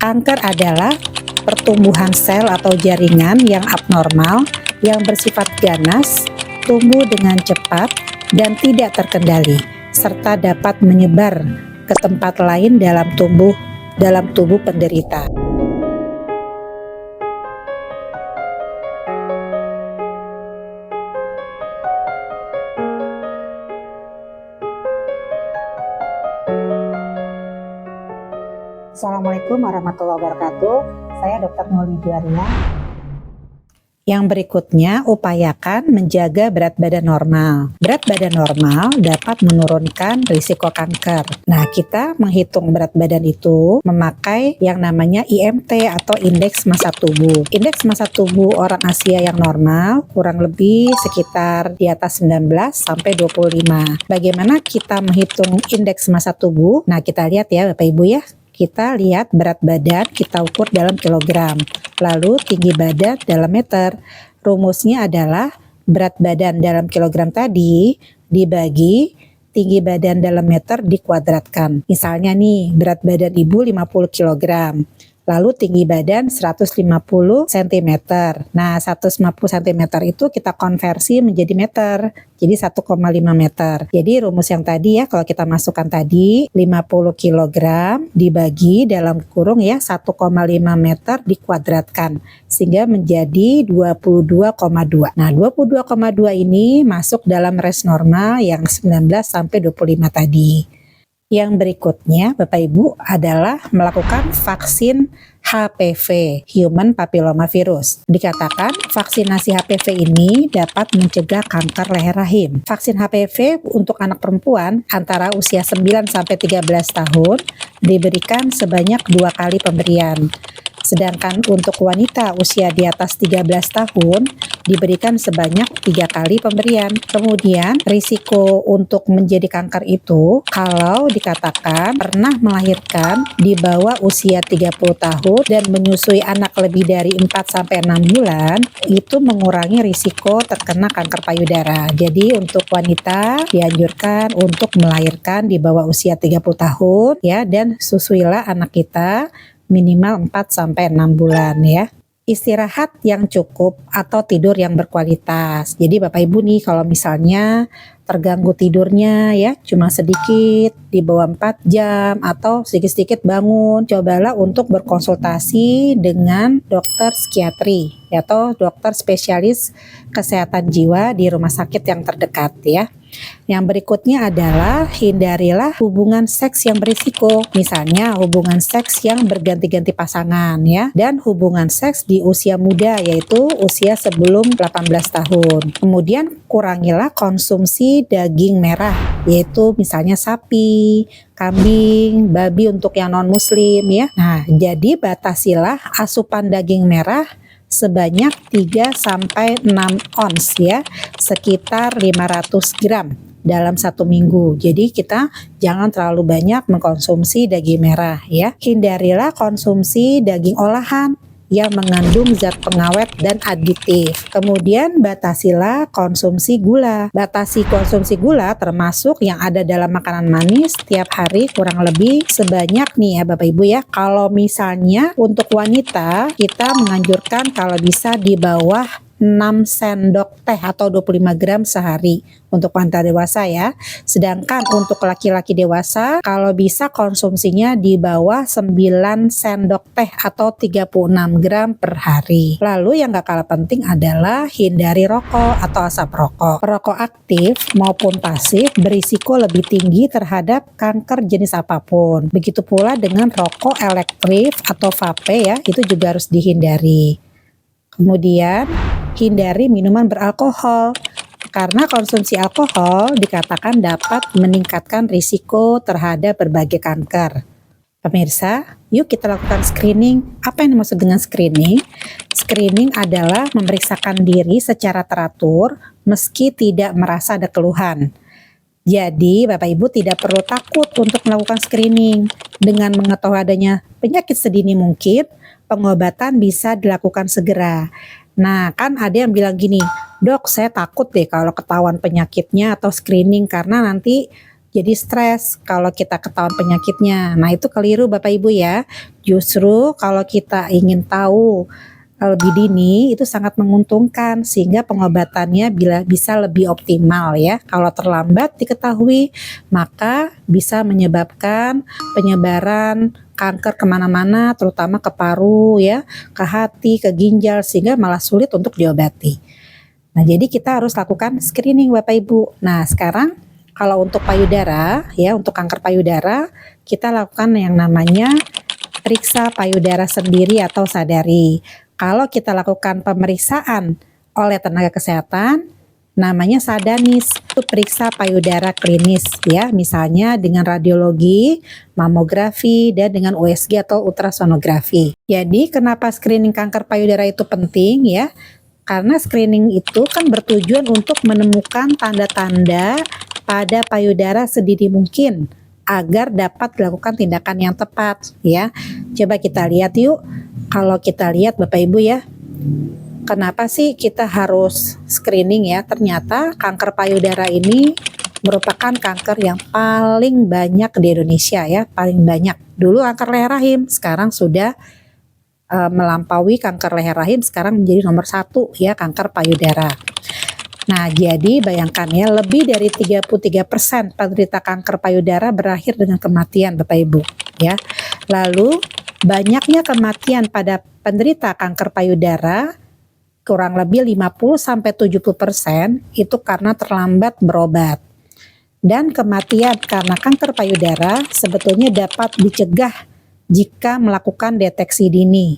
Kanker adalah pertumbuhan sel atau jaringan yang abnormal yang bersifat ganas, tumbuh dengan cepat dan tidak terkendali, serta dapat menyebar ke tempat lain dalam tubuh penderita. Assalamualaikum warahmatullahi wabarakatuh. Saya Dr. Nuli Juaria. Yang berikutnya, upayakan menjaga berat badan normal. Berat badan normal dapat menurunkan risiko kanker. Nah, kita menghitung berat badan itu memakai yang namanya IMT atau indeks massa tubuh. Indeks massa tubuh orang Asia yang normal kurang lebih sekitar di atas 19 sampai 25. Bagaimana kita menghitung indeks massa tubuh? Nah, kita lihat ya Bapak Ibu ya. Kita lihat berat badan kita ukur dalam kilogram, lalu tinggi badan dalam meter. Rumusnya adalah berat badan dalam kilogram tadi dibagi tinggi badan dalam meter dikuadratkan. Misalnya nih, berat badan ibu 50 kilogram. Lalu tinggi badan 150 cm. Nah, 150 cm itu kita konversi menjadi meter. Jadi 1,5 meter. Jadi rumus yang tadi ya, kalau kita masukkan tadi 50 kg dibagi dalam kurung ya 1,5 meter dikuadratkan. Sehingga menjadi 22,2. Nah, 22,2 ini masuk dalam range normal yang 19 sampai 25 tadi. Yang berikutnya Bapak Ibu adalah melakukan vaksin HPV, Human Papilloma Virus. Dikatakan vaksinasi HPV ini dapat mencegah kanker leher rahim. Vaksin HPV untuk anak perempuan antara usia 9 sampai 13 tahun diberikan sebanyak 2 kali pemberian. Sedangkan untuk wanita usia di atas 13 tahun diberikan sebanyak 3 kali pemberian. Kemudian risiko untuk menjadi kanker itu kalau dikatakan pernah melahirkan di bawah usia 30 tahun dan menyusui anak lebih dari 4-6 bulan itu mengurangi risiko terkena kanker payudara. Jadi untuk wanita dianjurkan untuk melahirkan di bawah usia 30 tahun ya, dan susuilah anak kita minimal 4-6 bulan ya. Istirahat yang cukup atau tidur yang berkualitas. Jadi Bapak Ibu nih kalau misalnya terganggu tidurnya ya cuma sedikit di bawah 4 jam atau sedikit-sedikit bangun, cobalah untuk berkonsultasi dengan dokter psikiatri atau dokter spesialis kesehatan jiwa di rumah sakit yang terdekat ya. Yang berikutnya adalah hindarilah hubungan seks yang berisiko. Misalnya hubungan seks yang berganti-ganti pasangan ya, dan hubungan seks di usia muda yaitu usia sebelum 18 tahun. Kemudian kurangilah konsumsi daging merah yaitu misalnya sapi, kambing, babi untuk yang non muslim ya. Nah, jadi batasilah asupan daging merah sebanyak 3-6 ons ya, sekitar 500 gram dalam 1 minggu. Jadi kita jangan terlalu banyak mengkonsumsi daging merah ya. Hindarilah konsumsi daging olahan yang mengandung zat pengawet dan aditif. Kemudian batasilah konsumsi gula. Batasi konsumsi gula termasuk yang ada dalam makanan manis setiap hari kurang lebih sebanyak nih ya Bapak Ibu ya. Kalau misalnya untuk wanita kita menganjurkan kalau bisa di bawah 6 sendok teh atau 25 gram sehari untuk wanita dewasa ya. Sedangkan untuk laki-laki dewasa kalau bisa konsumsinya di bawah 9 sendok teh atau 36 gram per hari. Lalu yang gak kalah penting adalah hindari rokok atau asap rokok. Perokok aktif maupun pasif berisiko lebih tinggi terhadap kanker jenis apapun. Begitu pula dengan rokok elektrik atau vape ya, itu juga harus dihindari. Kemudian hindari minuman beralkohol karena konsumsi alkohol dikatakan dapat meningkatkan risiko terhadap berbagai kanker. Pemirsa, yuk kita lakukan screening. Apa yang dimaksud dengan screening? Screening adalah memeriksakan diri secara teratur meski tidak merasa ada keluhan. Jadi Bapak Ibu tidak perlu takut untuk melakukan screening. Dengan mengetahui adanya penyakit sedini mungkin, pengobatan bisa dilakukan segera. Nah, kan ada yang bilang gini, "Dok, saya takut deh kalau ketahuan penyakitnya atau screening karena nanti jadi stres kalau kita ketahuan penyakitnya. Nah, itu keliru Bapak Ibu ya. Justru kalau kita ingin tahu lebih dini itu sangat menguntungkan sehingga pengobatannya bisa lebih optimal ya. Kalau terlambat diketahui maka bisa menyebabkan penyebaran kanker kemana-mana, terutama ke paru ya, ke hati, ke ginjal, sehingga malah sulit untuk diobati. Nah, jadi kita harus lakukan screening Bapak Ibu. Nah, sekarang kalau untuk payudara ya, untuk kanker payudara kita lakukan yang namanya periksa payudara sendiri atau sadari. Kalau kita lakukan pemeriksaan oleh tenaga kesehatan namanya sadanis, itu periksa payudara klinis ya, misalnya dengan radiologi, mamografi, dan dengan USG atau ultrasonografi. Jadi kenapa screening kanker payudara itu penting ya? Karena screening itu kan bertujuan untuk menemukan tanda-tanda pada payudara sedini mungkin agar dapat dilakukan tindakan yang tepat ya. Coba kita lihat yuk. Kalau kita lihat Bapak Ibu ya, kenapa sih kita harus screening ya? Ternyata kanker payudara ini merupakan kanker yang paling banyak di Indonesia ya, paling banyak. Dulu kanker leher rahim, sekarang sudah melampaui kanker leher rahim, sekarang menjadi nomor 1 ya, kanker payudara. Nah, jadi bayangkan ya, lebih dari 33% penderita kanker payudara berakhir dengan kematian Bapak Ibu ya. Lalu banyaknya kematian pada penderita kanker payudara kurang lebih 50-70% itu karena terlambat berobat. Dan kematian karena kanker payudara sebetulnya dapat dicegah jika melakukan deteksi dini